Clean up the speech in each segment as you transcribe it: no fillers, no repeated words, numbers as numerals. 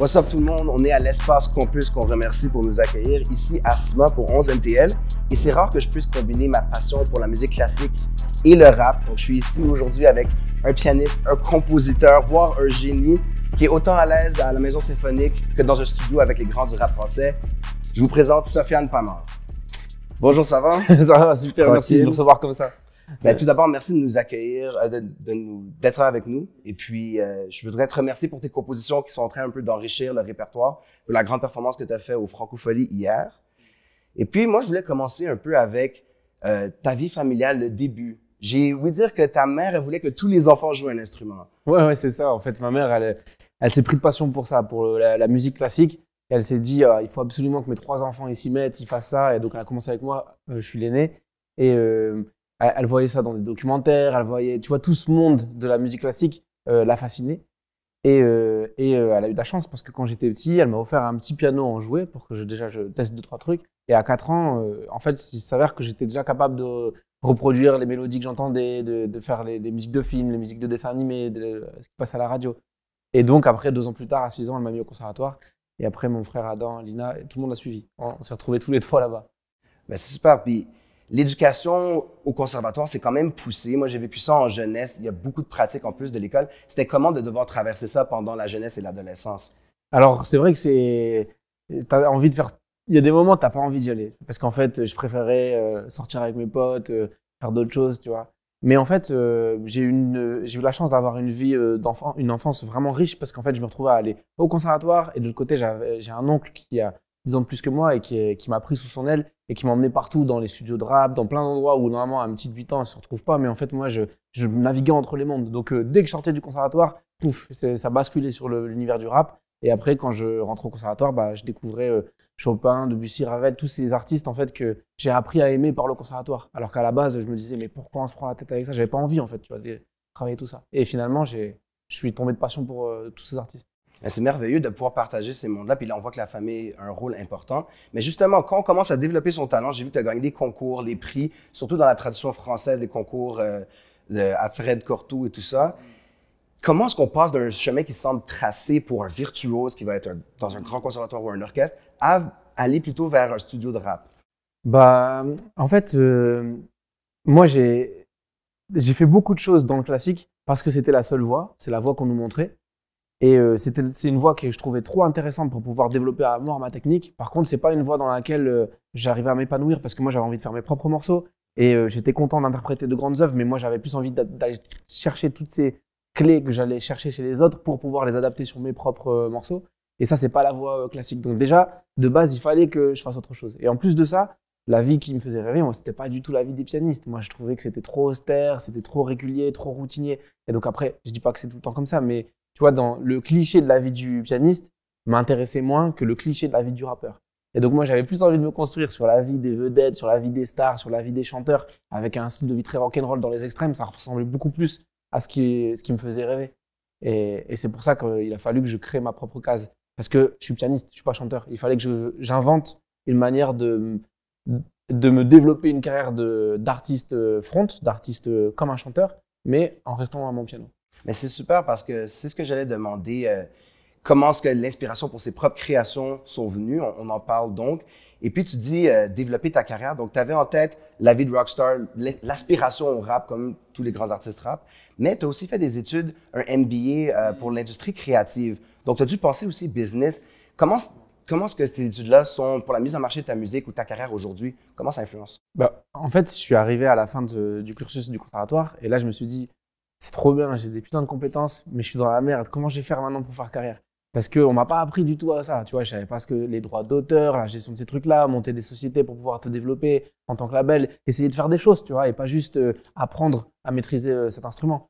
What's up tout le monde? On est à l'Espace Campus qu'on remercie pour nous accueillir ici à Sma pour 11 MTL. Et c'est rare que je puisse combiner ma passion pour la musique classique et le rap. Donc je suis ici aujourd'hui avec un pianiste, un compositeur, voire un génie qui est autant à l'aise à la Maison Symphonique que dans un studio avec les grands du rap français. Je vous présente Sofiane Pamar. Bonjour, ça va? Ça va, super, merci de nous recevoir comme ça. Ben, tout d'abord, merci de nous accueillir, d'être là avec nous. Et puis, je voudrais te remercier pour tes compositions qui sont en train un peu d'enrichir le répertoire, pour la grande performance que tu as fait au Francophonie hier. Et puis, moi, je voulais commencer un peu avec ta vie familiale, le début. J'ai ouï dire que ta mère, elle voulait que tous les enfants jouent un instrument. Ouais, c'est ça. En fait, ma mère, elle s'est pris de passion pour ça, pour la musique classique. Et elle s'est dit, il faut absolument que mes 3 enfants ils s'y mettent, ils fassent ça. Et donc, elle a commencé avec moi. Je suis l'aîné. Et elle voyait ça dans des documentaires. Elle voyait, tu vois, tout ce monde de la musique classique l'a fascinée. Et elle a eu de la chance parce que quand j'étais petit, elle m'a offert un petit piano en jouet pour que je teste 2-3 trucs. Et à 4 ans, en fait, il s'avère que j'étais déjà capable de reproduire les mélodies que j'entendais, de faire les musiques de films, les musiques de dessins animés, ce qui passe à la radio. Et donc, après, 2 ans plus tard, à 6 ans, elle m'a mis au conservatoire. Et après, mon frère Adam, Lina, tout le monde a suivi. On s'est retrouvés tous les 3 là-bas. Ben, c'est super. Puis, l'éducation au conservatoire, c'est quand même poussé. Moi, j'ai vécu ça en jeunesse. Il y a beaucoup de pratiques en plus de l'école. C'était comment de devoir traverser ça pendant la jeunesse et l'adolescence? Alors, c'est vrai que t'as envie de faire. Il y a des moments où t'as pas envie d'y aller. Parce qu'en fait, je préférais sortir avec mes potes, faire d'autres choses, tu vois. Mais en fait, j'ai eu la chance d'avoir une vie d'enfant, une enfance vraiment riche parce qu'en fait, je me retrouvais à aller au conservatoire et de l'autre côté, j'ai un oncle qui a 10 ans de plus que moi et qui m'a pris sous son aile et qui m'a emmené partout dans les studios de rap, dans plein d'endroits où normalement un petit de 8 ans, on se retrouve pas. Mais en fait, moi, je naviguais entre les mondes. Donc, dès que je sortais du conservatoire, pouf, ça basculait sur l'univers du rap. Et après, quand je rentrais au conservatoire, bah, je découvrais Chopin, Debussy, Ravel, tous ces artistes en fait que j'ai appris à aimer par le conservatoire. Alors qu'à la base, je me disais mais pourquoi on se prend la tête avec ça? J'avais pas envie en fait, tu vois, de travailler tout ça. Et finalement, je suis tombé de passion pour tous ces artistes. C'est merveilleux de pouvoir partager ces mondes-là. Puis là, on voit que la famille a un rôle important. Mais justement, quand on commence à développer son talent, j'ai vu que tu as gagné des concours, des prix, surtout dans la tradition française, des concours à Fred Cortot et tout ça. Comment est-ce qu'on passe d'un chemin qui semble tracé pour un virtuose qui va être dans un grand conservatoire ou un orchestre à aller plutôt vers un studio de rap? Bah, en fait, moi, j'ai fait beaucoup de choses dans le classique parce que c'était la seule voie, c'est la voie qu'on nous montrait. Et c'est une voie que je trouvais trop intéressante pour pouvoir développer à mort ma technique. Par contre, c'est pas une voie dans laquelle j'arrivais à m'épanouir parce que moi, j'avais envie de faire mes propres morceaux et j'étais content d'interpréter de grandes œuvres, mais moi, j'avais plus envie d'aller chercher toutes ces clés que j'allais chercher chez les autres pour pouvoir les adapter sur mes propres morceaux. Et ça, c'est pas la voie classique. Donc déjà, de base, il fallait que je fasse autre chose. Et en plus de ça, la vie qui me faisait rêver, moi, c'était pas du tout la vie des pianistes. Moi, je trouvais que c'était trop austère, c'était trop régulier, trop routinier. Et donc après, je dis pas que c'est tout le temps comme ça, mais tu vois, dans le cliché de la vie du pianiste m'intéressait moins que le cliché de la vie du rappeur. Et donc moi, j'avais plus envie de me construire sur la vie des vedettes, sur la vie des stars, sur la vie des chanteurs, avec un style de vie très rock'n'roll dans les extrêmes. Ça ressemblait beaucoup plus à ce qui me faisait rêver. Et c'est pour ça qu'il a fallu que je crée ma propre case. Parce que je suis pianiste, je suis pas chanteur. Il fallait que j'invente une manière de me développer une carrière d'artiste front, d'artiste comme un chanteur, mais en restant à mon piano. Mais c'est super parce que c'est ce que j'allais demander. Comment est-ce que l'inspiration pour ses propres créations sont venues? On en parle donc. Et puis, tu dis développer ta carrière. Donc, tu avais en tête la vie de rockstar, l'aspiration au rap, comme tous les grands artistes rap. Mais tu as aussi fait des études, un MBA pour l'industrie créative. Donc, tu as dû penser aussi business. Comment est-ce que ces études-là sont pour la mise en marché de ta musique ou ta carrière aujourd'hui? Comment ça influence? Bah, en fait, je suis arrivé à la fin du cursus du conservatoire. Et là, je me suis dit, c'est trop bien, j'ai des putains de compétences, mais je suis dans la merde. Comment je vais faire maintenant pour faire carrière? Parce qu'on m'a pas appris du tout à ça, tu vois, je savais pas ce que les droits d'auteur, la gestion de ces trucs-là, monter des sociétés pour pouvoir te développer en tant que label, essayer de faire des choses, tu vois, et pas juste apprendre à maîtriser cet instrument.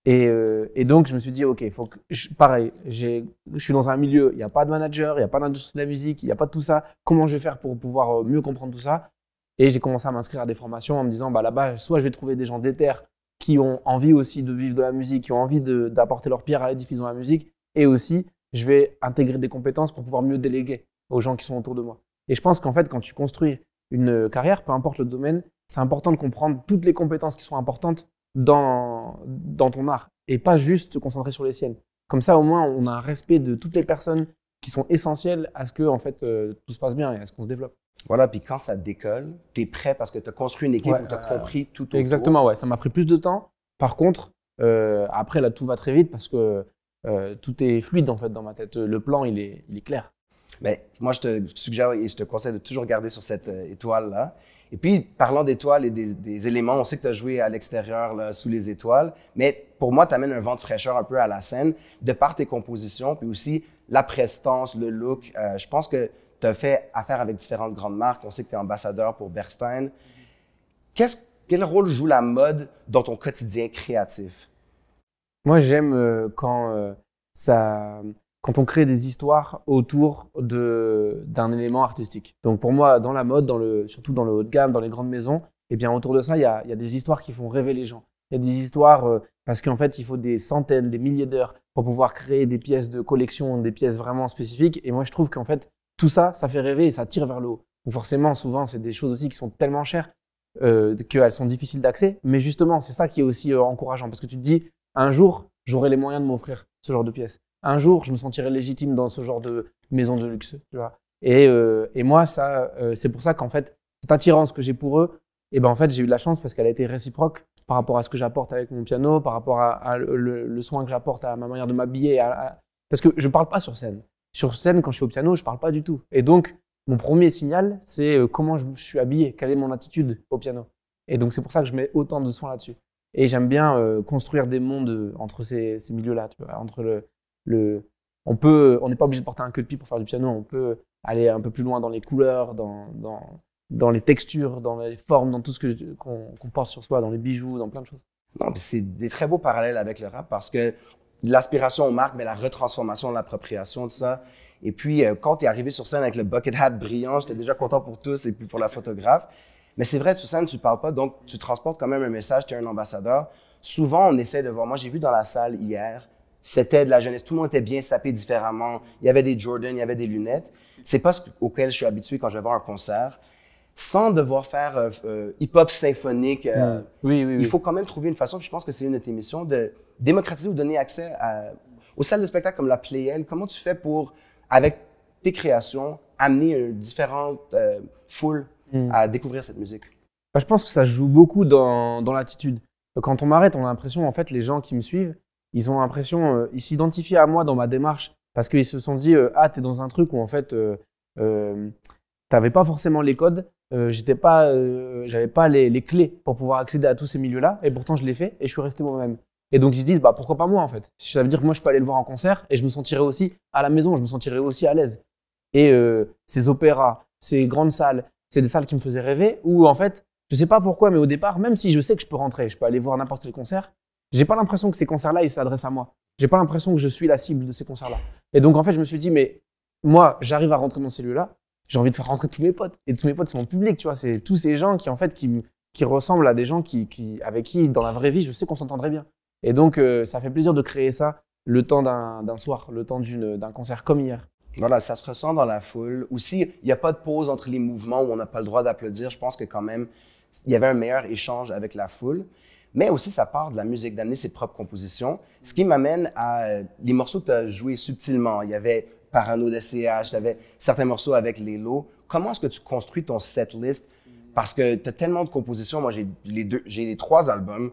Et donc, je me suis dit, OK, faut que pareil, je suis dans un milieu, il n'y a pas de manager, il n'y a pas d'industrie de la musique, il n'y a pas de tout ça. Comment je vais faire pour pouvoir mieux comprendre tout ça? Et j'ai commencé à m'inscrire à des formations en me disant, bah là-bas, soit je vais trouver des gens déter qui ont envie aussi de vivre de la musique, qui ont envie d'apporter leur pierre à l'édifice dans la musique, et aussi, je vais intégrer des compétences pour pouvoir mieux déléguer aux gens qui sont autour de moi. Et je pense qu'en fait, quand tu construis une carrière, peu importe le domaine, c'est important de comprendre toutes les compétences qui sont importantes dans ton art et pas juste se concentrer sur les siennes. Comme ça, au moins, on a un respect de toutes les personnes qui sont essentiels à ce que en fait, tout se passe bien et à ce qu'on se développe. Voilà, puis quand ça décolle, tu es prêt parce que tu as construit une équipe Ouais, où tu as compris tout autour. exactement, ouais. Ça m'a pris plus de temps. Par contre, après, là, tout va très vite parce que tout est fluide en fait dans ma tête. Le plan, il est clair. Mais moi, je te suggère et je te conseille de toujours garder sur cette étoile-là. Et puis, parlant d'étoiles et des éléments, on sait que tu as joué à l'extérieur, là, sous les étoiles, mais pour moi, tu amènes un vent de fraîcheur un peu à la scène, de par tes compositions, puis aussi la prestance, le look. Je pense que tu as fait affaire avec différentes grandes marques. On sait que tu es ambassadeur pour Berstein. Quel rôle joue la mode dans ton quotidien créatif? Moi, j'aime quand on crée des histoires autour d'un élément artistique. Donc pour moi, dans la mode, surtout dans le haut de gamme, dans les grandes maisons, eh bien autour de ça, il y a des histoires qui font rêver les gens. Il y a des histoires parce qu'en fait, il faut des centaines, des milliers d'heures pour pouvoir créer des pièces de collection, des pièces vraiment spécifiques. Et moi, je trouve qu'en fait, tout ça, ça fait rêver et ça tire vers le haut. Donc forcément, souvent, c'est des choses aussi qui sont tellement chères qu'elles sont difficiles d'accès. Mais justement, c'est ça qui est aussi encourageant parce que tu te dis, un jour, j'aurai les moyens de m'offrir ce genre de pièces. Un jour, je me sentirai légitime dans ce genre de maison de luxe, tu vois. Et moi, c'est pour ça qu'en fait, cette attirance que j'ai pour eux, et ben en fait, j'ai eu de la chance parce qu'elle a été réciproque par rapport à ce que j'apporte avec mon piano, par rapport à le soin que j'apporte à ma manière de m'habiller. Parce que je parle pas sur scène. Sur scène, quand je suis au piano, je parle pas du tout. Et donc, mon premier signal, c'est comment je suis habillé, quelle est mon attitude au piano. Et donc, c'est pour ça que je mets autant de soin là-dessus. Et j'aime bien construire des mondes entre ces milieux-là, tu vois, entre on n'est pas obligé de porter un queue de pied pour faire du piano, on peut aller un peu plus loin dans les couleurs, dans les textures, dans les formes, dans tout ce qu'on porte sur soi, dans les bijoux, dans plein de choses. Non, puis c'est des très beaux parallèles avec le rap parce que l'aspiration aux marques, mais la retransformation, l'appropriation de ça. Et puis, quand tu es arrivé sur scène avec le bucket hat brillant, j'étais déjà content pour tous et puis pour la photographe. Mais c'est vrai, sur scène, tu parles pas, donc tu transportes quand même un message, tu es un ambassadeur. Souvent, on essaie de voir. Moi, j'ai vu dans la salle hier, c'était de la jeunesse. Tout le monde était bien sapé différemment. Il y avait des Jordan, il y avait des lunettes. C'est pas auquel je suis habitué quand je vais voir un concert. Sans devoir faire hip-hop symphonique, oui. il faut quand même trouver une façon, puis je pense que c'est une de tes missions, de démocratiser ou donner accès aux salles de spectacle comme la Playel. Comment tu fais pour, avec tes créations, amener différentes foules à découvrir cette musique? Je pense que ça joue beaucoup dans l'attitude. Quand on m'arrête, on a l'impression, en fait, les gens qui me suivent, ils ont l'impression, ils s'identifient à moi dans ma démarche parce qu'ils se sont dit, ah, t'es dans un truc où en fait, t'avais pas forcément les codes, j'avais pas les clés pour pouvoir accéder à tous ces milieux-là, et pourtant je l'ai fait et je suis resté moi-même. Et donc ils se disent, bah pourquoi pas moi en fait? Ça veut dire que moi je peux aller le voir en concert et je me sentirai aussi à la maison, je me sentirai aussi à l'aise. Et ces opéras, ces grandes salles, c'est des salles qui me faisaient rêver où en fait, je sais pas pourquoi, mais au départ, même si je sais que je peux rentrer, je peux aller voir n'importe quel concert, j'ai pas l'impression que ces concerts-là, ils s'adressent à moi. J'ai pas l'impression que je suis la cible de ces concerts-là. Et donc, en fait, je me suis dit, mais moi, j'arrive à rentrer dans ces lieux-là, j'ai envie de faire rentrer tous mes potes. Et tous mes potes, c'est mon public, tu vois. C'est tous ces gens qui, en fait, qui ressemblent à des gens avec qui, dans la vraie vie, je sais qu'on s'entendrait bien. Et donc, ça fait plaisir de créer ça le temps d'un soir, le temps d'un concert comme hier. Voilà, ça se ressent dans la foule. Aussi, il n'y a pas de pause entre les mouvements où on n'a pas le droit d'applaudir. Je pense que quand même, il y avait un meilleur échange avec la foule. Mais aussi, ça part de la musique, d'amener ses propres compositions. Ce qui m'amène à les morceaux que tu as joués subtilement. Il y avait Parano de CH, tu avais certains morceaux avec les lots. Comment est-ce que tu construis ton setlist? Parce que tu as tellement de compositions. Moi, j'ai les 3 albums.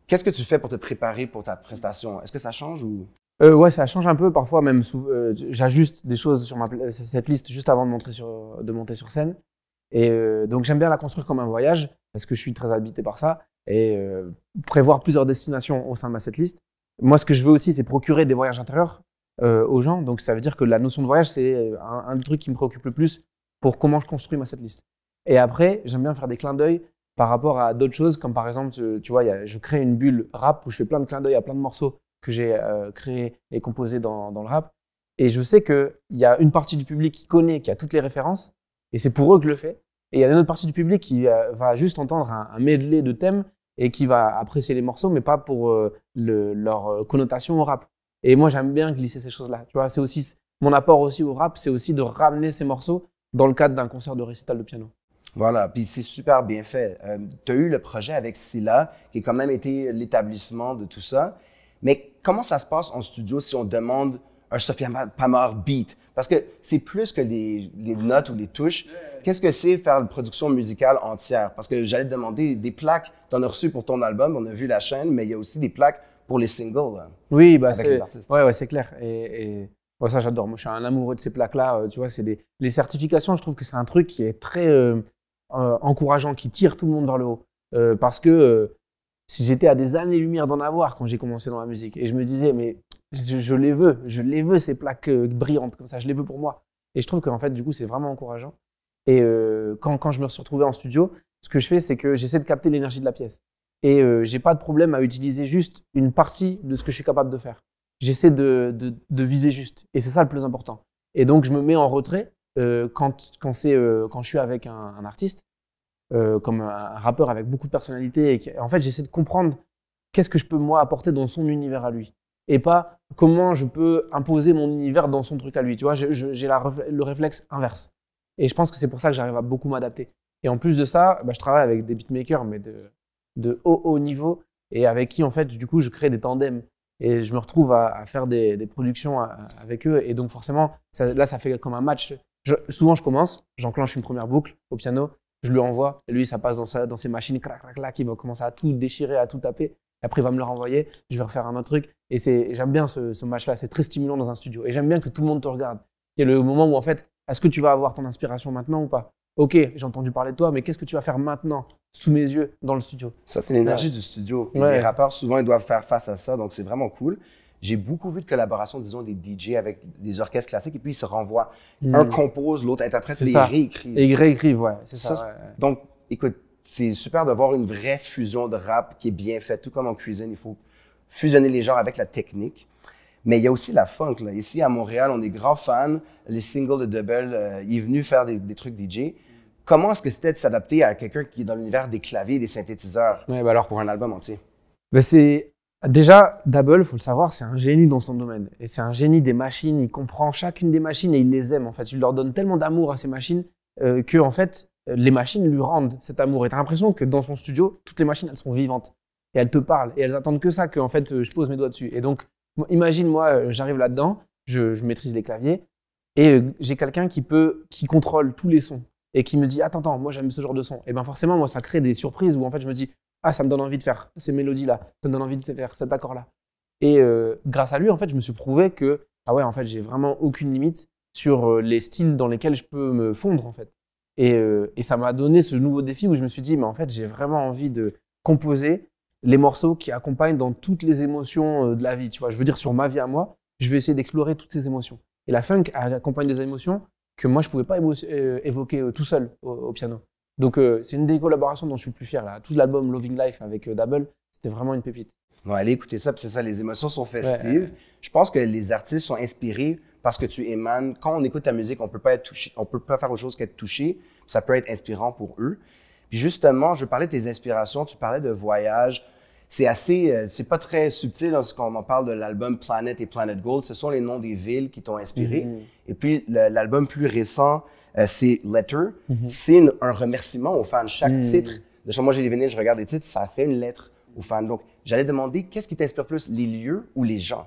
Qu'est-ce que tu fais pour te préparer pour ta prestation? Est-ce que ça change ou? Ouais, ça change un peu. Parfois, même, j'ajuste des choses sur cette liste juste avant de monter sur scène. Et donc, j'aime bien la construire comme un voyage parce que je suis très habité par ça. Et prévoir plusieurs destinations au sein de ma setlist. Moi, ce que je veux aussi, c'est procurer des voyages intérieurs aux gens. Donc, ça veut dire que la notion de voyage, c'est un des trucs qui me préoccupe le plus pour comment je construis ma setlist. Et après, j'aime bien faire des clins d'œil par rapport à d'autres choses, comme par exemple, tu vois, je crée une bulle rap où je fais plein de clins d'œil à plein de morceaux que j'ai créés et composés dans le rap. Et je sais qu'il y a une partie du public qui connaît, qui a toutes les références, et c'est pour eux que je le fais. Et il y a une autre partie du public qui va juste entendre un medley de thèmes et qui va apprécier les morceaux, mais pas pour leur connotation au rap. Et moi, j'aime bien glisser ces choses-là. Tu vois, c'est aussi mon apport aussi au rap, c'est aussi de ramener ces morceaux dans le cadre d'un concert de récital de piano. Voilà, puis c'est super bien fait. Tu as eu le projet avec Scylla, qui a quand même été l'établissement de tout ça. Mais comment ça se passe en studio si on demande un Sofiane Pamart beat? Parce que c'est plus que les notes ou les touches. Qu'est-ce que c'est faire une production musicale entière? Parce que j'allais te demander des plaques, tu en as reçu pour ton album, on a vu la chaîne, mais il y a aussi des plaques pour les singles oui, bah avec les artistes. ouais, c'est clair. Ouais, ça, j'adore. Moi, je suis un amoureux de ces plaques-là. Tu vois, les certifications, je trouve que c'est un truc qui est très encourageant, qui tire tout le monde vers le haut. Parce que si j'étais à des années-lumière d'en avoir quand j'ai commencé dans la musique, et je me disais, mais je les veux, ces plaques brillantes comme ça, je les veux pour moi. Et je trouve qu'en fait, du coup, c'est vraiment encourageant. Et quand je me suis retrouvé en studio, ce que je fais, c'est que j'essaie de capter l'énergie de la pièce. Et j'ai pas de problème à utiliser juste une partie de ce que je suis capable de faire. J'essaie de viser juste. Et c'est ça le plus important. Et donc, je me mets en retrait quand je suis avec un artiste, comme un rappeur avec beaucoup de personnalité. En fait, j'essaie de comprendre qu'est-ce que je peux, moi, apporter dans son univers à lui. Et pas comment je peux imposer mon univers dans son truc à lui. Tu vois, j'ai le réflexe inverse. Et je pense que c'est pour ça que j'arrive à beaucoup m'adapter. Et en plus de ça, bah, je travaille avec des beatmakers, mais de haut niveau, et avec qui, en fait, du coup, je crée des tandems. Et je me retrouve à faire des productions avec eux. Et donc, forcément, là, ça fait comme un match. Souvent, je commence, j'enclenche une première boucle au piano, je lui envoie, et lui, ça passe dans ses machines, clac, clac, clac, il va commencer à tout déchirer, à tout taper. Et après, il va me le renvoyer, je vais refaire un autre truc. Et j'aime bien ce match-là, c'est très stimulant dans un studio. Et j'aime bien que tout le monde te regarde. Il y a le moment où, en fait, est-ce que tu vas avoir ton inspiration maintenant ou pas? Ok, j'ai entendu parler de toi, mais qu'est-ce que tu vas faire maintenant, sous mes yeux, dans le studio? Ça, c'est l'énergie du studio. Puis Ouais. les rappeurs, souvent, ils doivent faire face à ça, donc c'est vraiment cool. J'ai beaucoup vu de collaborations, disons, des DJ avec des orchestres classiques, et puis ils se renvoient. Un compose, l'autre interprète, C'est les ça. réécrivent. Et ils réécrivent, ouais, c'est ça. Ça, Ouais. Donc, écoute, c'est super de voir une vraie fusion de rap qui est bien faite. Tout comme en cuisine, il faut fusionner les genres avec la technique. Mais il y a aussi la funk. Là. Ici, à Montréal, on est grands fans. Les singles de Double, il est venu faire des trucs DJ. Comment est-ce que c'était de s'adapter à quelqu'un qui est dans l'univers des claviers et des synthétiseurs Ouais, bah alors, pour un album entier? bah déjà, Double, faut le savoir, c'est un génie dans son domaine. Et c'est un génie des machines. Il comprend chacune des machines et il les aime. En fait, il leur donne tellement d'amour à ces machines que, en fait, les machines lui rendent cet amour. Et t'as l'impression que dans son studio, toutes les machines, elles sont vivantes. Et elles te parlent. Et elles attendent que ça, que, en fait, je pose mes doigts dessus. Et donc, imagine, moi, j'arrive là-dedans, je maîtrise les claviers et j'ai quelqu'un qui contrôle tous les sons et qui me dit, attends, moi, j'aime ce genre de son. Et bien, forcément, moi, ça crée des surprises où, en fait, je me dis, ah, ça me donne envie de faire ces mélodies-là, ça me donne envie de faire cet accord-là. Et grâce à lui, en fait, je me suis prouvé que, ah ouais, en fait, j'ai vraiment aucune limite sur les styles dans lesquels je peux me fondre, en fait. Et ça m'a donné ce nouveau défi où je me suis dit, mais en fait, j'ai vraiment envie de composer les morceaux qui accompagnent dans toutes les émotions de la vie. Tu vois, je veux dire, sur ma vie à moi, je vais essayer d'explorer toutes ces émotions. Et la funk accompagne des émotions que moi, je ne pouvais pas évoquer tout seul au piano. Donc, c'est une des collaborations dont je suis le plus fier. Là. Tout l'album Loving Life avec Double, c'était vraiment une pépite. Bon, allez écouter ça, puis c'est ça, les émotions sont festives. Ouais. Je pense que les artistes sont inspirés parce que tu émanes. Quand on écoute ta musique, on peut pas être touché, on peut pas faire autre chose qu'être touché. Ça peut être inspirant pour eux. Puis justement, je parlais de tes inspirations, tu parlais de voyage. C'est assez, c'est pas très subtil lorsqu'on en parle de l'album Planet et Planet Gold. Ce sont les noms des villes qui t'ont inspiré. Et puis l'album plus récent, c'est Letter. C'est un remerciement aux fans. Chaque titre, moi j'ai les vinyles, je regarde les titres, ça fait une lettre aux fans. Donc j'allais demander, qu'est-ce qui t'inspire plus, les lieux ou les gens?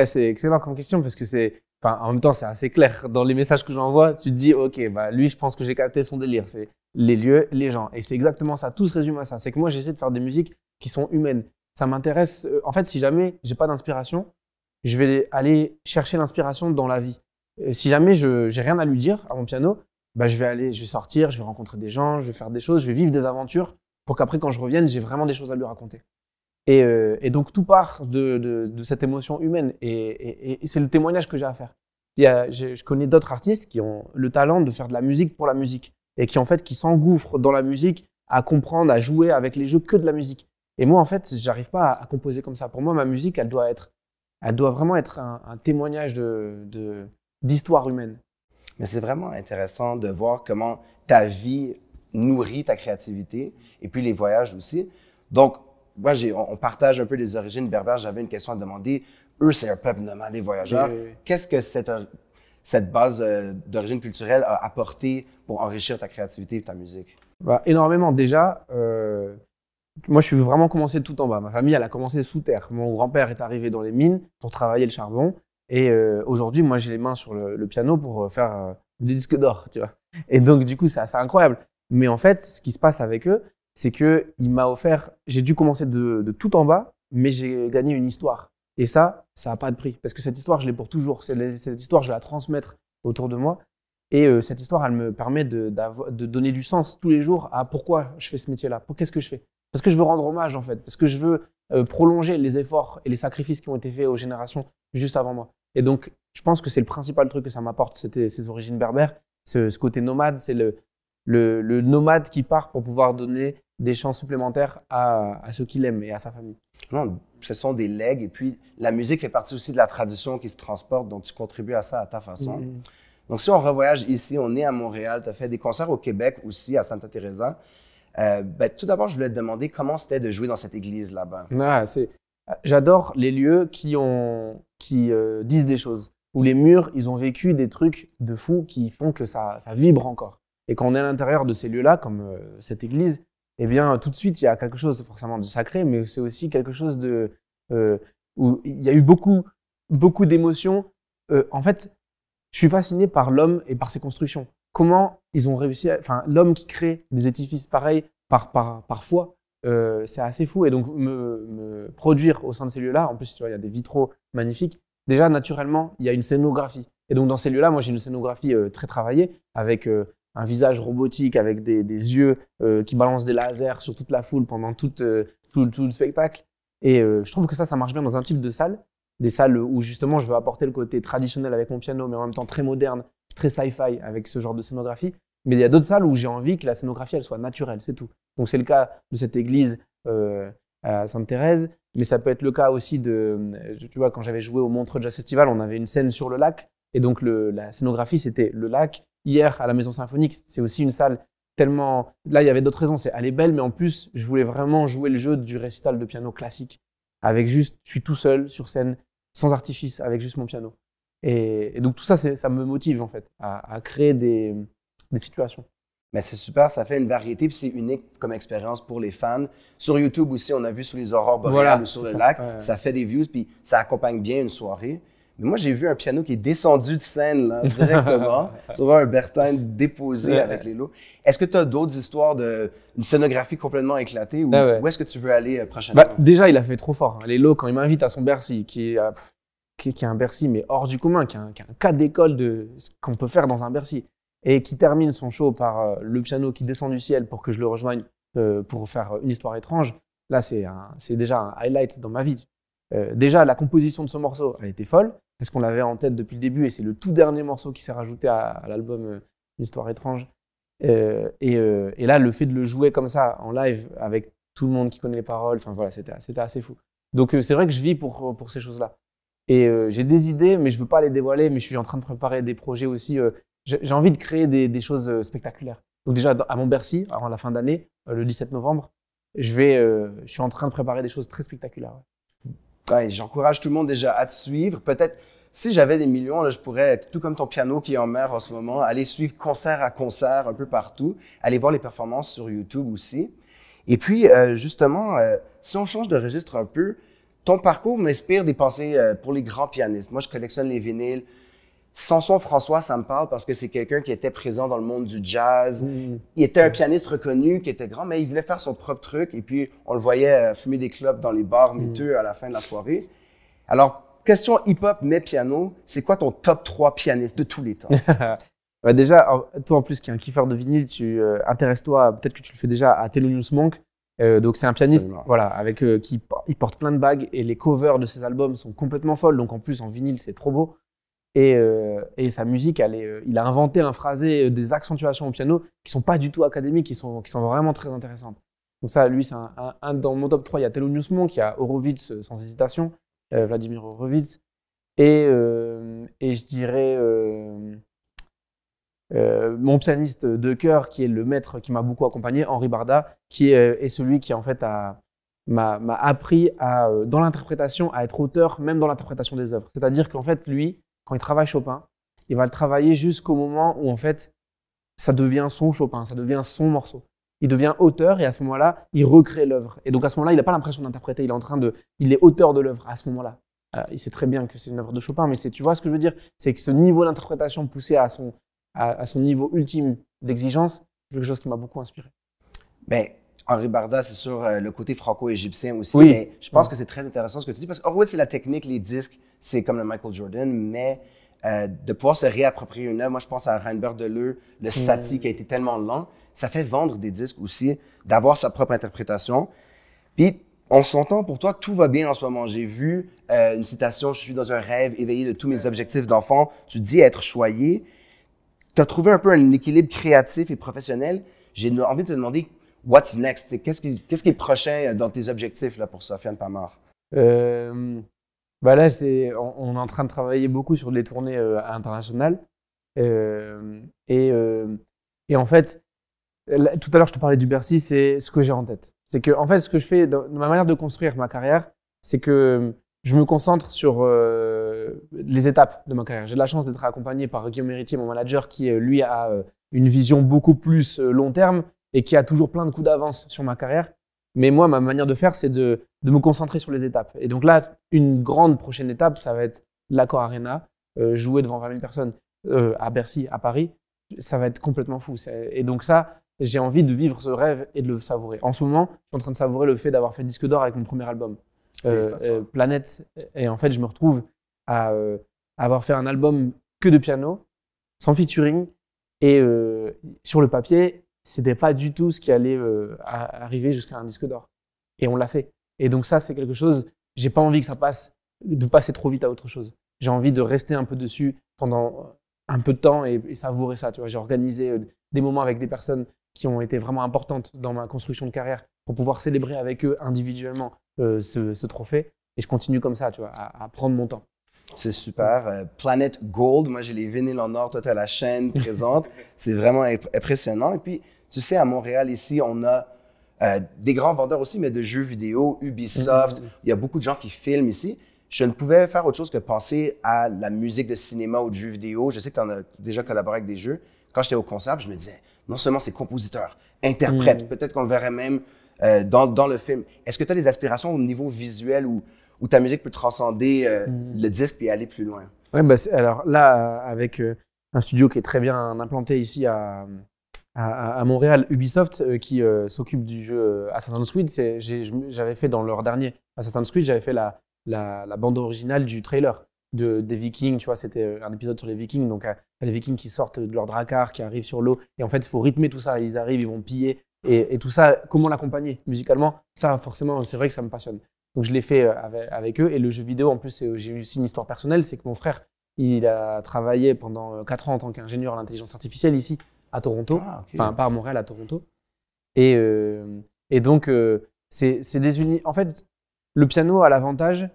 C'est excellent comme question parce que en même temps, c'est assez clair. Dans les messages que j'envoie, tu te dis, ok, bah lui, je pense que j'ai capté son délire. C'est les lieux, les gens. Et c'est exactement ça. Tout se résume à ça. C'est que moi, j'essaie de faire des musiques qui sont humaines. Ça m'intéresse. En fait, si jamais j'ai pas d'inspiration, je vais aller chercher l'inspiration dans la vie. Si jamais j'ai rien à lui dire à mon piano, bah je vais sortir, je vais rencontrer des gens, je vais faire des choses, je vais vivre des aventures pour qu'après, quand je revienne, j'ai vraiment des choses à lui raconter. Et donc, tout part de cette émotion humaine. Et c'est le témoignage que j'ai à faire. Je connais d'autres artistes qui ont le talent de faire de la musique pour la musique et qui s'engouffrent dans la musique à comprendre, à jouer avec les jeux que de la musique. Et moi, en fait, j'arrive pas à composer comme ça. Pour moi, ma musique, elle doit vraiment être un témoignage d'histoire humaine. Mais c'est vraiment intéressant de voir comment ta vie nourrit ta créativité et puis les voyages aussi. Donc, moi, on partage un peu les origines berbères. J'avais une question à demander. Eux, c'est un peuple nomade des voyageurs. Oui. Qu'est-ce que cette base d'origine culturelle a apporté pour enrichir ta créativité et ta musique? Bah, énormément. Déjà, moi, je suis vraiment commencé tout en bas. Ma famille, elle a commencé sous terre. Mon grand-père est arrivé dans les mines pour travailler le charbon. Et aujourd'hui, moi, j'ai les mains sur le piano pour faire des disques d'or, tu vois. Et donc, du coup, c'est incroyable. Mais en fait, ce qui se passe avec eux, c'est que il m'a offert. J'ai dû commencer de tout en bas, mais j'ai gagné une histoire. Et ça n'a pas de prix. Parce que cette histoire, je l'ai pour toujours. Cette histoire, je vais la transmettre autour de moi. Et cette histoire, elle me permet de donner du sens tous les jours à pourquoi je fais ce métier-là. Qu'est-ce que je fais? Parce que je veux rendre hommage, en fait. Parce que je veux prolonger les efforts et les sacrifices qui ont été faits aux générations juste avant moi. Et donc, je pense que c'est le principal truc que ça m'apporte, c'était ces origines berbères. Ce côté nomade, c'est le nomade qui part pour pouvoir donner des chances supplémentaires à ceux qu'il aime et à sa famille. Non, ce sont des legs. Et puis, la musique fait partie aussi de la tradition qui se transporte. Donc, tu contribues à ça à ta façon. Donc, si on revoyage ici, on est à Montréal, tu as fait des concerts au Québec aussi, à Santa Teresa. Tout d'abord, je voulais te demander comment c'était de jouer dans cette église là-bas. J'adore les lieux qui disent des choses, où les murs, ils ont vécu des trucs de fou qui font que ça vibre encore. Et quand on est à l'intérieur de ces lieux-là, comme cette église, eh bien, tout de suite, il y a quelque chose forcément de sacré, mais c'est aussi quelque chose où il y a eu beaucoup d'émotions. En fait, je suis fasciné par l'homme et par ses constructions. Comment ils ont réussi, l'homme qui crée des édifices pareils parfois, c'est assez fou. Et donc, me produire au sein de ces lieux-là, en plus, tu vois, il y a des vitraux magnifiques. Déjà, naturellement, il y a une scénographie. Et donc, dans ces lieux-là, moi, j'ai une scénographie très travaillée avec un visage robotique, avec des yeux qui balancent des lasers sur toute la foule pendant tout le spectacle. Et je trouve que ça marche bien dans un type de salle. Des salles où, justement, je veux apporter le côté traditionnel avec mon piano, mais en même temps très moderne, très sci-fi avec ce genre de scénographie. Mais il y a d'autres salles où j'ai envie que la scénographie, elle soit naturelle, c'est tout. Donc, c'est le cas de cette église à Sainte-Thérèse, mais ça peut être le cas aussi tu vois, quand j'avais joué au Montreux Jazz Festival, on avait une scène sur le lac, et donc la scénographie, c'était le lac. Hier, à la Maison Symphonique, c'est aussi une salle tellement… Là, il y avait d'autres raisons, elle est belle, mais en plus, je voulais vraiment jouer le jeu du récital de piano classique, avec juste, je suis tout seul sur scène, sans artifice, avec juste mon piano. Et donc, tout ça, ça me motive, en fait, à créer des situations. Mais c'est super, ça fait une variété, puis c'est unique comme expérience pour les fans. Sur YouTube aussi, on a vu sur les aurores boréales ou sur le lac, ça fait des views, puis ça accompagne bien une soirée. Mais moi, j'ai vu un piano qui est descendu de scène, là, directement, sur un Bertin déposé avec les lots. Est-ce que tu as d'autres histoires d'une scénographie complètement éclatée, ou où est-ce que tu veux aller prochainement? Déjà, il a fait trop fort. Hein. Les lots, quand il m'invite à son Bercy, qui est un Bercy, mais hors du commun, qui est un cas d'école de ce qu'on peut faire dans un Bercy, et qui termine son show par le piano qui descend du ciel pour que je le rejoigne pour faire une histoire étrange, là, c'est déjà un highlight dans ma vie. Déjà, la composition de ce morceau, elle était folle, parce qu'on l'avait en tête depuis le début, et c'est le tout dernier morceau qui s'est rajouté à l'album Une histoire étrange. Et là, le fait de le jouer comme ça, en live, avec tout le monde qui connaît les paroles, voilà, c'était assez fou. Donc, c'est vrai que je vis pour ces choses-là. Et j'ai des idées, mais je ne veux pas les dévoiler, mais je suis en train de préparer des projets aussi. J'ai envie de créer des choses spectaculaires. Donc déjà, à mon Bercy, avant la fin d'année, le 17 novembre, je suis en train de préparer des choses très spectaculaires. Ouais, j'encourage tout le monde déjà à te suivre. Peut-être, si j'avais des millions, là, je pourrais, tout comme ton piano qui est en mer en ce moment, aller suivre concert à concert un peu partout, aller voir les performances sur YouTube aussi. Et puis, justement, si on change de registre un peu, ton parcours m'inspire des pensées pour les grands pianistes. Moi, je collectionne les vinyles. Samson François, ça me parle parce que c'est quelqu'un qui était présent dans le monde du jazz. Il était un pianiste reconnu, qui était grand, mais il voulait faire son propre truc. Et puis, on le voyait fumer des clopes dans les bars miteux à la fin de la soirée. Alors, question hip-hop, mais piano, c'est quoi ton top 3 pianiste de tous les temps? Déjà, toi en plus qui est un kiffeur de vinyle, intéresse-toi, peut-être que tu le fais déjà, à Thelonious Monk. Donc c'est un pianiste, voilà, il porte plein de bagues et les covers de ses albums sont complètement folles. Donc en plus en vinyle c'est trop beau. Et sa musique, il a inventé un phrasé, des accentuations au piano qui sont pas du tout académiques, qui sont vraiment très intéressantes. Donc ça, lui, c'est dans mon top 3, il y a Thelonious Monk, il y a Horowitz sans hésitation, Vladimir Horowitz, et je dirais mon pianiste de cœur, qui est le maître qui m'a beaucoup accompagné, Henri Barda, qui est celui qui en fait m'a appris dans l'interprétation à être auteur, même dans l'interprétation des œuvres. C'est-à-dire qu'en fait, lui, quand il travaille Chopin, il va le travailler jusqu'au moment où en fait, ça devient son Chopin, ça devient son morceau. Il devient auteur et à ce moment-là, il recrée l'œuvre. Et donc à ce moment-là, il n'a pas l'impression d'interpréter, il est auteur de l'œuvre à ce moment-là. il sait très bien que c'est une œuvre de Chopin, mais tu vois ce que je veux dire? C'est que ce niveau d'interprétation poussé à son niveau ultime d'exigence, c'est quelque chose qui m'a beaucoup inspiré. Ben, Henri Barda, c'est sûr, le côté franco-égyptien aussi, Oui. mais je pense que c'est très intéressant ce que tu dis, parce que, oui, c'est la technique, les disques, c'est comme le Michael Jordan, mais de pouvoir se réapproprier une œuvre, moi, je pense à Reinbert Deleu, le Satie qui a été tellement lent, ça fait vendre des disques aussi, d'avoir sa propre interprétation. Puis, on s'entend pour toi que tout va bien en ce moment. J'ai vu une citation, je suis dans un rêve éveillé de tous mes objectifs d'enfant. Tu dis être choyé. Tu as trouvé un peu un équilibre créatif et professionnel. J'ai envie de te demander, what's next? Qu'est-ce qui est prochain dans tes objectifs là, pour Sofiane Pamar? Bah là, on est en train de travailler beaucoup sur les tournées internationales. Et en fait, tout à l'heure, je te parlais du Bercy, c'est ce que j'ai en tête. C'est que, en fait, ce que je fais dans ma manière de construire ma carrière, c'est que je me concentre sur les étapes de ma carrière. J'ai de la chance d'être accompagné par Guillaume Héritier, mon manager, qui, lui, a une vision beaucoup plus long terme et qui a toujours plein de coups d'avance sur ma carrière. Mais moi, ma manière de faire, c'est de me concentrer sur les étapes. Et donc là, une grande prochaine étape, ça va être l'Accor Arena, jouer devant 20 000 personnes à Bercy, à Paris. Ça va être complètement fou. Et donc ça, j'ai envie de vivre ce rêve et de le savourer. En ce moment, je suis en train de savourer le fait d'avoir fait disque d'or avec mon premier album, Planète. Et en fait, je me retrouve à avoir fait un album que de piano, sans featuring. Et sur le papier, c'était pas du tout ce qui allait arriver jusqu'à un disque d'or. Et on l'a fait. Et donc ça, c'est quelque chose, j'ai pas envie que ça de passer trop vite à autre chose. J'ai envie de rester un peu dessus pendant un peu de temps et savourer ça. Tu vois, j'ai organisé des moments avec des personnes qui ont été vraiment importantes dans ma construction de carrière pour pouvoir célébrer avec eux individuellement ce trophée. Et je continue comme ça, tu vois, à prendre mon temps. C'est super. Planet Gold, moi j'ai les vinyles en or, toi tu as la chaîne présente. C'est vraiment impressionnant. Et puis, tu sais, à Montréal, ici, on a des grands vendeurs aussi, mais de jeux vidéo, Ubisoft. Il y a beaucoup de gens qui filment ici. Je ne pouvais faire autre chose que penser à la musique de cinéma ou de jeux vidéo. Je sais que tu en as déjà collaboré avec des jeux. Quand j'étais au concert, je me disais, non seulement c'est compositeur, interprète, peut-être qu'on le verrait même dans le film. Est-ce que tu as des aspirations au niveau visuel où ta musique peut transcender le disque et aller plus loin? Ouais, bah alors là, avec un studio qui est très bien implanté ici à Montréal, Ubisoft, qui s'occupe du jeu Assassin's Creed, j'avais fait dans leur dernier Assassin's Creed, j'avais fait la bande originale du trailer des Vikings, tu vois, c'était un épisode sur les Vikings, donc les Vikings qui sortent de leur drakkar, qui arrivent sur l'eau, et en fait, il faut rythmer tout ça, ils arrivent, ils vont piller, et tout ça, comment l'accompagner musicalement, ça, forcément, c'est vrai que ça me passionne. Donc, je l'ai fait avec eux, et le jeu vidéo, en plus, j'ai eu aussi une histoire personnelle, c'est que mon frère, il a travaillé pendant 4 ans en tant qu'ingénieur à l'intelligence artificielle ici, à Toronto, enfin, pas à Montréal, à Toronto. Et donc, c'est des En fait, le piano a l'avantage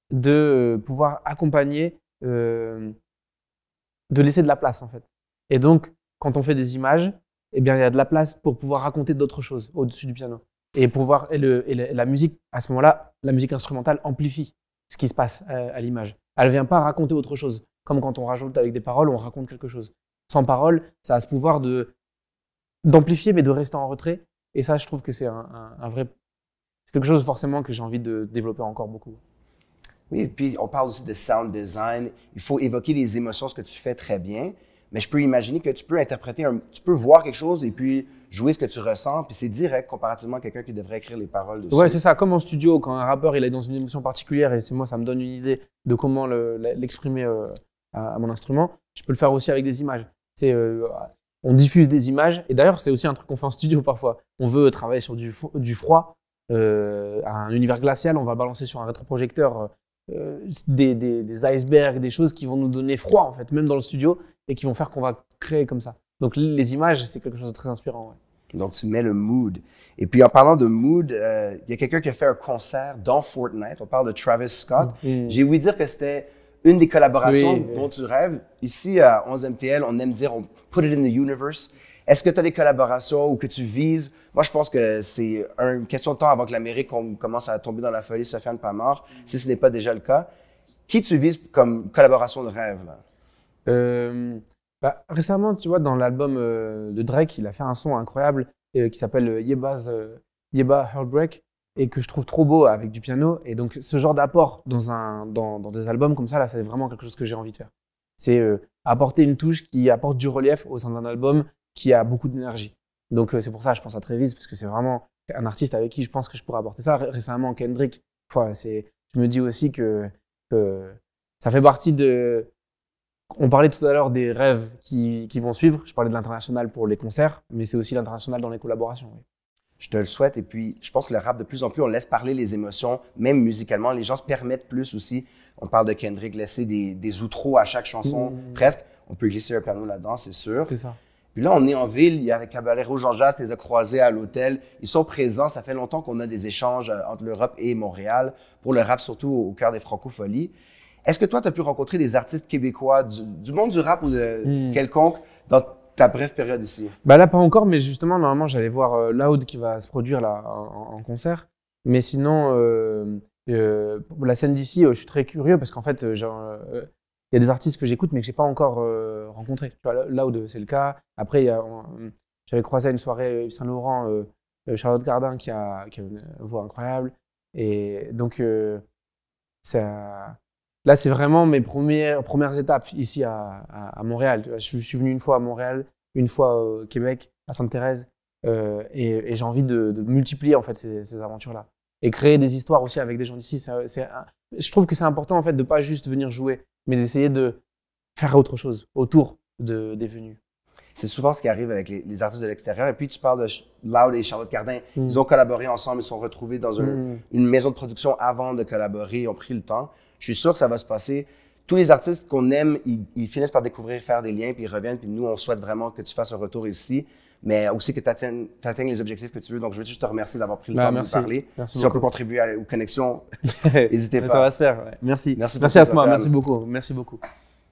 de pouvoir accompagner, de laisser de la place, en fait. Et donc, quand on fait des images, eh bien, il y a de la place pour pouvoir raconter d'autres choses au-dessus du piano. Et la musique, à ce moment-là, la musique instrumentale amplifie ce qui se passe à l'image. Elle ne vient pas raconter autre chose. Comme quand on rajoute avec des paroles, on raconte quelque chose. Sans parole, ça a ce pouvoir d'amplifier, mais de rester en retrait. Et ça, je trouve que c'est c'est quelque chose forcément que j'ai envie de développer encore beaucoup. Oui, et puis on parle aussi de sound design. Il faut évoquer les émotions, ce que tu fais très bien. Mais je peux imaginer que tu peux tu peux voir quelque chose et puis jouer ce que tu ressens, puis c'est direct comparativement à quelqu'un qui devrait écrire les paroles dessus. Ouais, c'est ça. Comme en studio, quand un rappeur il est dans une émotion particulière et moi, ça me donne une idée de comment l'exprimer à mon instrument, je peux le faire aussi avec des images. On diffuse des images, et d'ailleurs, c'est aussi un truc qu'on fait en studio parfois. On veut travailler sur du froid, un univers glacial, on va balancer sur un rétroprojecteur des icebergs, des choses qui vont nous donner froid, en fait, même dans le studio, et qui vont faire qu'on va créer comme ça. Donc les images, c'est quelque chose de très inspirant. Ouais. Donc tu mets le mood. Et puis en parlant de mood, il y a quelqu'un qui a fait un concert dans Fortnite. On parle de Travis Scott. J'ai ouï dire que c'était une des collaborations dont tu rêves. Ici, à 11MTL, on aime dire on put it in the universe. Est-ce que tu as des collaborations ou que tu vises? Moi, je pense que c'est une question de temps avant que l'Amérique commence à tomber dans la folie Sofiane Pamar, si ce n'est pas déjà le cas. Qui tu vises comme collaboration de rêve, là? Récemment, tu vois, dans l'album de Drake, il a fait un son incroyable qui s'appelle Yebba Heartbreak. et que je trouve trop beau avec du piano. Et donc, ce genre d'apport dans des albums comme ça, là, c'est vraiment quelque chose que j'ai envie de faire. C'est apporter une touche qui apporte du relief au sein d'un album qui a beaucoup d'énergie. Donc, c'est pour ça que je pense à Travis, parce que c'est vraiment un artiste avec qui je pense que je pourrais apporter ça. Récemment, Kendrick, voilà, je me dis aussi que ça fait partie de... On parlait tout à l'heure des rêves qui vont suivre. Je parlais de l'international pour les concerts, mais c'est aussi l'international dans les collaborations. Oui. Je te le souhaite. Et puis, je pense que le rap, de plus en plus, on laisse parler les émotions, même musicalement. Les gens se permettent plus aussi. On parle de Kendrick, laisser des outros à chaque chanson, presque. On peut glisser un piano là-dedans, c'est sûr. C'est ça. Puis là, on est en ville, il y a avec Caballero Jean-Jacques, tu les as croisés à l'hôtel. Ils sont présents. Ça fait longtemps qu'on a des échanges entre l'Europe et Montréal, pour le rap, surtout au cœur des francopholies. Est-ce que toi, tu as pu rencontrer des artistes québécois du monde du rap ou de quelconque dans ta brève période ici? Bah là, pas encore, mais justement, normalement, j'allais voir Loud qui va se produire là en concert. Mais sinon, la scène d'ici, je suis très curieux parce qu'en fait, il y a des artistes que j'écoute mais que j'ai pas encore rencontrés. Tu vois, Loud, c'est le cas. Après, j'avais croisé à une soirée Yves Saint-Laurent, Charlotte Cardin qui a une voix incroyable. Et donc, là, c'est vraiment mes premières étapes ici à Montréal. Je suis venu une fois à Montréal, une fois au Québec, à Sainte-Thérèse, et j'ai envie de multiplier en fait ces aventures-là et créer des histoires aussi avec des gens d'ici. Je trouve que c'est important en fait de pas juste venir jouer, mais d'essayer de faire autre chose autour des venus. C'est souvent ce qui arrive avec les artistes de l'extérieur. Et puis, tu parles de Loud et Charlotte Cardin. Ils ont collaboré ensemble, ils se sont retrouvés dans une maison de production avant de collaborer, ils ont pris le temps. Je suis sûr que ça va se passer. Tous les artistes qu'on aime, ils finissent par découvrir, faire des liens, puis ils reviennent. Puis nous, on souhaite vraiment que tu fasses un retour ici, mais aussi que tu atteignes les objectifs que tu veux. Donc, je veux juste te remercier d'avoir pris le temps de nous parler. Merci si beaucoup. on peut contribuer aux connexions, n'hésitez pas. Ça va se faire. Ouais. Merci. Merci à toi. Merci beaucoup. Merci beaucoup.